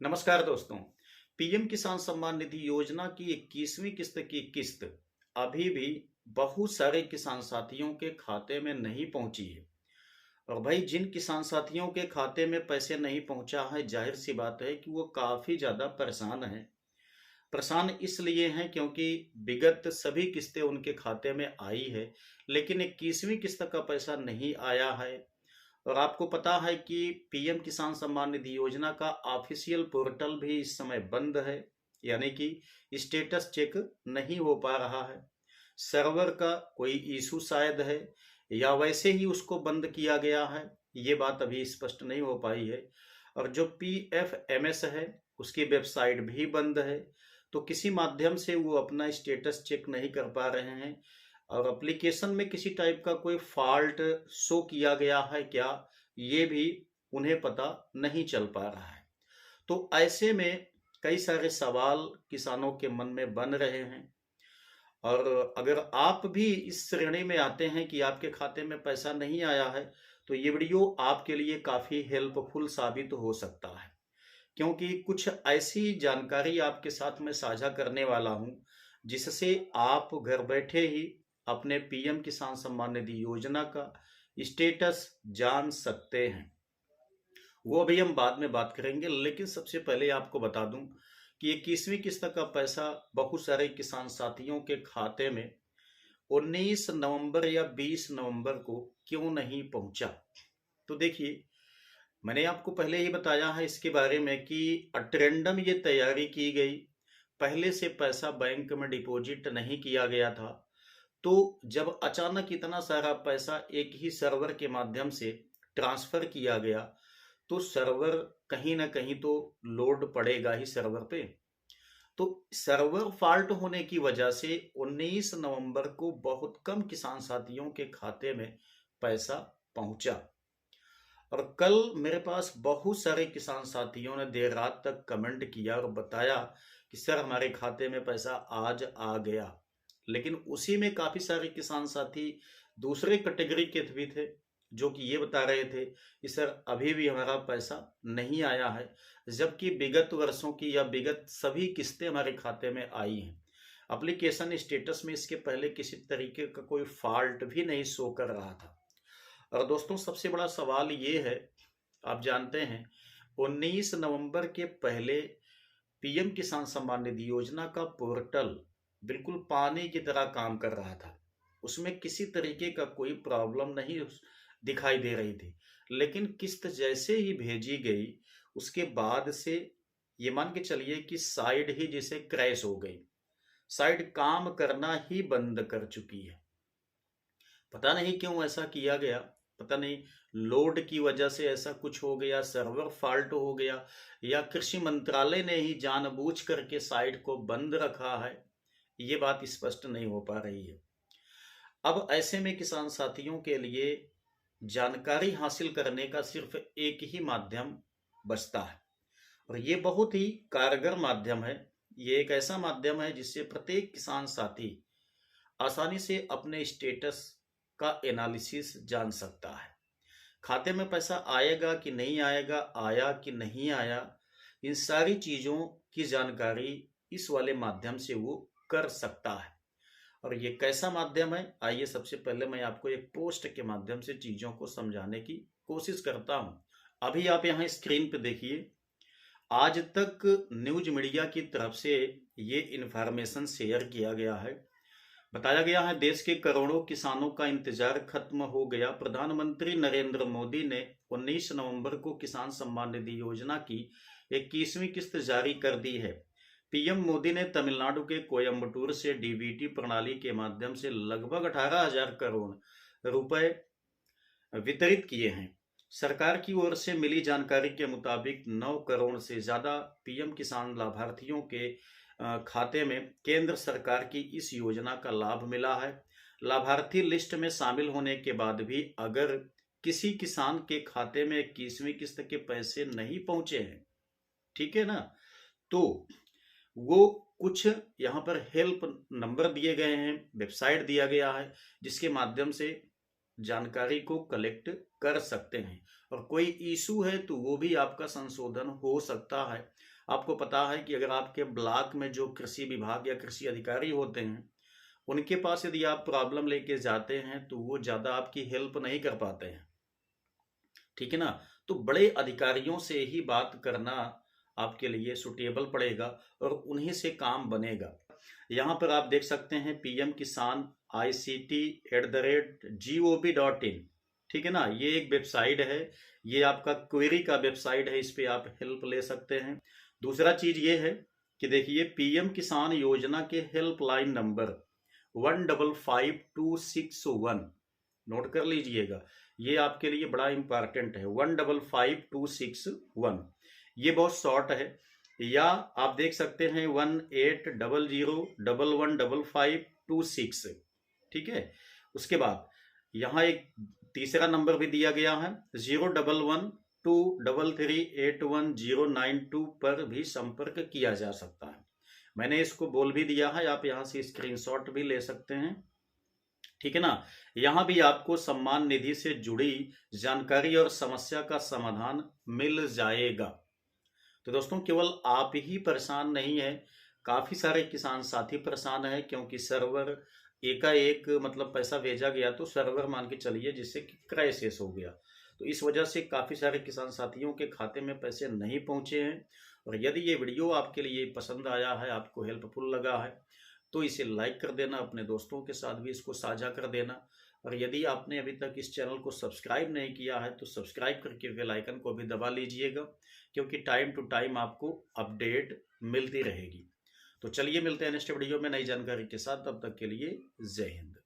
नमस्कार दोस्तों। पीएम किसान सम्मान निधि योजना की 21वीं किस्त की किस्त अभी भी बहुत सारे किसान साथियों के खाते में नहीं पहुंची है। और भाई जिन किसान साथियों के खाते में पैसे नहीं पहुंचा है, जाहिर सी बात है कि वो काफी ज्यादा परेशान हैं। परेशान इसलिए हैं क्योंकि विगत सभी किस्तें उनके खाते में आई है, लेकिन 21वीं किस्त का पैसा नहीं आया है। और आपको पता है कि पीएम किसान सम्मान निधि योजना का ऑफिशियल पोर्टल भी इस समय बंद है, यानी कि स्टेटस चेक नहीं हो पा रहा है। सर्वर का कोई इशू शायद है, या वैसे ही उसको बंद किया गया है, ये बात अभी स्पष्ट नहीं हो पाई है। और जो पीएफएमएस है, उसकी वेबसाइट भी बंद है। तो किसी माध्यम से वो अपना स्टेटस चेक नहीं कर पा रहे हैं। और एप्लीकेशन में किसी टाइप का कोई फॉल्ट शो किया गया है क्या, ये भी उन्हें पता नहीं चल पा रहा है। तो ऐसे में कई सारे सवाल किसानों के मन में बन रहे हैं। और अगर आप भी इस श्रेणी में आते हैं कि आपके खाते में पैसा नहीं आया है, तो ये वीडियो आपके लिए काफ़ी हेल्पफुल साबित हो सकता है। क्योंकि कुछ ऐसी जानकारी आपके साथ में साझा करने वाला हूं, जिससे आप घर बैठे ही अपने पीएम किसान सम्मान निधि योजना का स्टेटस जान सकते हैं। वो अभी हम बाद में बात करेंगे, लेकिन सबसे पहले आपको बता दूं कि 21वीं किस्त का पैसा बहुत सारे किसान साथियों के खाते में 19 नवंबर या 20 नवंबर को क्यों नहीं पहुंचा। तो देखिए, मैंने आपको पहले ही बताया है इसके बारे में कि अटेंडम ये तैयारी की गई, पहले से पैसा बैंक में डिपॉजिट नहीं किया गया था। तो जब अचानक इतना सारा पैसा एक ही सर्वर के माध्यम से ट्रांसफर किया गया, तो सर्वर कहीं ना कहीं तो लोड पड़ेगा ही सर्वर पे। तो सर्वर फॉल्ट होने की वजह से 19 नवंबर को बहुत कम किसान साथियों के खाते में पैसा पहुंचा। और कल मेरे पास बहुत सारे किसान साथियों ने देर रात तक कमेंट किया और बताया कि सर हमारे खाते में पैसा आज आ गया। लेकिन उसी में काफी सारे किसान साथी दूसरे कैटेगरी के भी थे, जो कि ये बता रहे थे कि सर अभी भी हमारा पैसा नहीं आया है, जबकि विगत वर्षों की या विगत सभी किस्तें हमारे खाते में आई हैं। एप्लीकेशन स्टेटस में इसके पहले किसी तरीके का कोई फॉल्ट भी नहीं शो कर रहा था। और दोस्तों, सबसे बड़ा सवाल ये है, आप जानते हैं 19 नवंबर के पहले पीएम किसान सम्मान निधि योजना का पोर्टल बिल्कुल पानी की तरह काम कर रहा था। उसमें किसी तरीके का कोई प्रॉब्लम नहीं दिखाई दे रही थी। लेकिन किस्त जैसे ही भेजी गई, उसके बाद से ये मान के चलिए कि साइट ही जैसे क्रैश हो गई। साइट काम करना ही बंद कर चुकी है। पता नहीं क्यों ऐसा किया गया, पता नहीं लोड की वजह से ऐसा कुछ हो गया, सर्वर फॉल्ट हो गया, या कृषि मंत्रालय ने ही जानबूझ करके साइट को बंद रखा है। ये बात स्पष्ट नहीं हो पा रही है। अब ऐसे में किसान साथियों के लिए जानकारी हासिल करने का सिर्फ एक ही माध्यम बचता है, और ये बहुत ही कारगर माध्यम है। ये एक ऐसा माध्यम है जिससे प्रत्येक किसान साथी आसानी से अपने स्टेटस का एनालिसिस जान सकता है। खाते में पैसा आएगा कि नहीं आएगा, आया कि नहीं आया, इन सारी चीज़ों की जानकारी इस वाले माध्यम से वो कर सकता है। और ये कैसा माध्यम है, आइए सबसे पहले मैं आपको एक पोस्ट के माध्यम से चीज़ों को समझाने की कोशिश करता हूँ। अभी आप यहाँ स्क्रीन पे देखिए, आज तक न्यूज मीडिया की तरफ से ये इंफॉर्मेशन शेयर किया गया है। बताया गया है देश के करोड़ों किसानों का इंतजार खत्म हो गया। प्रधानमंत्री नरेंद्र मोदी ने 19 नवंबर को किसान सम्मान निधि योजना की 21वीं किस्त जारी कर दी है। पीएम मोदी ने तमिलनाडु के कोयम्बटूर से डीबीटी प्रणाली के माध्यम से लगभग 18,000 करोड़ रुपए वितरित किए हैं। सरकार की ओर से मिली जानकारी के मुताबिक 9 करोड़ से ज्यादा पीएम किसान लाभार्थियों के खाते में केंद्र सरकार की इस योजना का लाभ मिला है। लाभार्थी लिस्ट में शामिल होने के बाद भी अगर किसी किसान के खाते में 21वीं किस्त के पैसे नहीं पहुंचे हैं, ठीक है ना, तो वो कुछ यहाँ पर हेल्प नंबर दिए गए हैं, वेबसाइट दिया गया है, जिसके माध्यम से जानकारी को कलेक्ट कर सकते हैं। और कोई इशू है तो वो भी आपका संशोधन हो सकता है। आपको पता है कि अगर आपके ब्लॉक में जो कृषि विभाग या कृषि अधिकारी होते हैं, उनके पास यदि आप प्रॉब्लम लेके जाते हैं तो वो ज़्यादा आपकी हेल्प नहीं कर पाते हैं, ठीक है ना। तो बड़े अधिकारियों से ही बात करना आपके लिए सुटेबल पड़ेगा और उन्हीं से काम बनेगा। यहाँ पर आप देख सकते हैं पीएम किसान ICT@gov.in, ठीक है ना। ये एक वेबसाइट है, ये आपका क्वेरी का वेबसाइट है, इस पे आप हेल्प ले सकते हैं। दूसरा चीज ये है कि देखिए पीएम किसान योजना के हेल्पलाइन नंबर 155261 नोट कर लीजिएगा, ये आपके लिए बड़ा इंपॉर्टेंट है। 155261 ये बहुत शॉर्ट है, या आप देख सकते हैं 1800115526, ठीक है। उसके बाद यहाँ एक तीसरा नंबर भी दिया गया है 01123381092 पर भी संपर्क किया जा सकता है। मैंने इसको बोल भी दिया है, आप यहाँ से स्क्रीनशॉट भी ले सकते हैं, ठीक है ना। यहाँ भी आपको सम्मान निधि से जुड़ी जानकारी और समस्या का समाधान मिल जाएगा। तो दोस्तों केवल आप ही परेशान नहीं है, काफी सारे किसान साथी परेशान है, क्योंकि सर्वर एकाएक मतलब पैसा भेजा गया तो सर्वर मान के चलिए जिससे कि क्राइसिस हो गया। तो इस वजह से काफी सारे किसान साथियों के खाते में पैसे नहीं पहुंचे हैं। और यदि ये वीडियो आपके लिए पसंद आया है, आपको हेल्पफुल लगा है, तो इसे लाइक कर देना, अपने दोस्तों के साथ भी इसको साझा कर देना। और यदि आपने अभी तक इस चैनल को सब्सक्राइब नहीं किया है तो सब्सक्राइब करके बेल आइकन को भी दबा लीजिएगा, क्योंकि टाइम टू टाइम आपको अपडेट मिलती रहेगी। तो चलिए मिलते हैं नेक्स्ट वीडियो में नई जानकारी के साथ, तब तक के लिए जय हिंद।